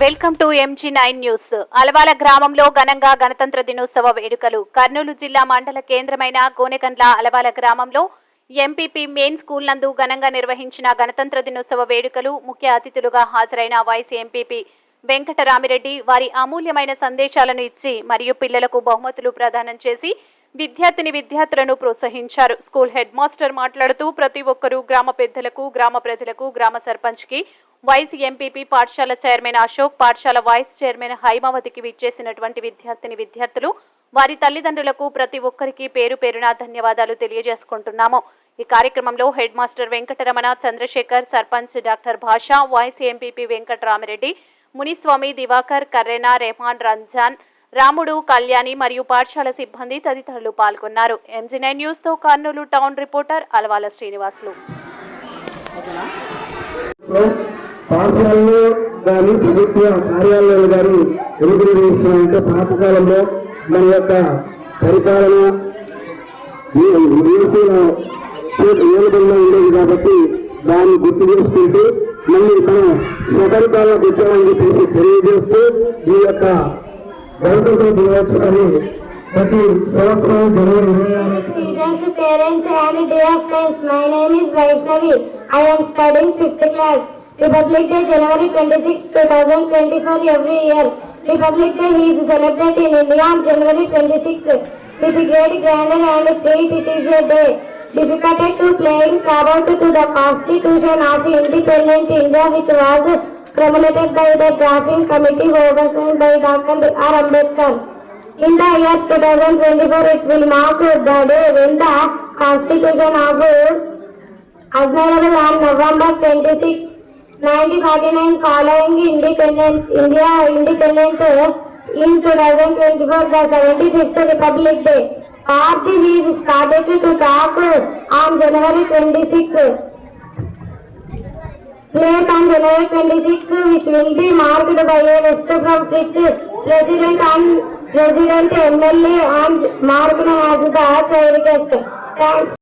Welcome to MG9 news. Alavala గ్రామంలో ఘనంగా గణతంత్ర దినోత్సవ వేడుకలు. కర్నూలు జిల్లా మండల కేంద్రమైన గోనెగండ్ల అలవాల గ్రామంలో ఎంపీపీ మెయిన్ స్కూల్ నందు ఘనంగా నిర్వహించిన గణతంత్ర దినోత్సవ వేడుకలు. ముఖ్య అతిథులుగా హాజరైన వైస్ ఎంపీపీ వెంకటరామిరెడ్డి వారి అమూల్యమైన సందేశాలను ఇచ్చి మరియు పిల్లలకు బహుమతులు ప్రదానం చేసి విద్యార్థులను ప్రోత్సహించారు. స్కూల్ హెడ్ మాస్టర్ మాట్లాడుతూ ప్రతి ఒక్కరూ గ్రామ పెద్దలకు, గ్రామ ప్రజలకు, గ్రామ సర్పంచ్ కి, వైస్ ఎంపీపీ, పాఠశాల చైర్మన్ అశోక్, పాఠశాల వైస్ చైర్మన్ హైమావతికి విచ్చేసినటువంటి విద్యార్థులు వారి తల్లిదండ్రులకు ప్రతి ఒక్కరికి పేరు పేరున ధన్యవాదాలు తెలియజేసుకుంటున్నాము. ఈ కార్యక్రమంలో head master Venkataramana, Chandrashekar, sarpanch doctor Basha, vice MPP Venkataramireddy, Muniswamy, Diwakar, Karrena, Rehman, Ramzan, Ramudu, Kalyani మరియు పాఠశాల సిబ్బంది తదితరులు పాల్గొన్నారు. MG9 న్యూస్ తో కర్నూలు టౌన్ రిపోర్టర్ అలవాల శ్రీనివాసులు. పాఠశాలలో కానీ ప్రభుత్వ కార్యాలయాలు కానీ ఎందుకు నిర్వహిస్తున్నారంటే పాతకాలంలో మన యొక్క పరిపాలన ఏలుబడిలో ఉండేది కాబట్టి దాన్ని గుర్తు చేసుకుంటూ మళ్ళీ మనం స్వపరిపాలనకు వచ్చామని చెప్పేసి తెలియజేస్తూ ఈ యొక్క గణతంత్ర దినోత్సవాన్ని ప్రతి సంవత్సరం జనవరి 26. Teachers, parents and dear friends, my name is Vaishnavi. I am studying 5th class. Republic Day, January 26, 2024 every year. Republic Day is celebrated in India on January 26 with great grandeur and treat. It is a day dedicated to paying tribute to the Constitution of Independent India, which was promulgated by the drafting committee overseen by Dr. R. Ambedkar. In the year 2024, it will mark the day when the Constitution of Asnarable on November 26, 1949, following independent in 2024, the 75th Republic Day. Party is started to talk on January 26. Place on January 26, which will be marked by a list from which President MLA and marked as the child guest. Thanks.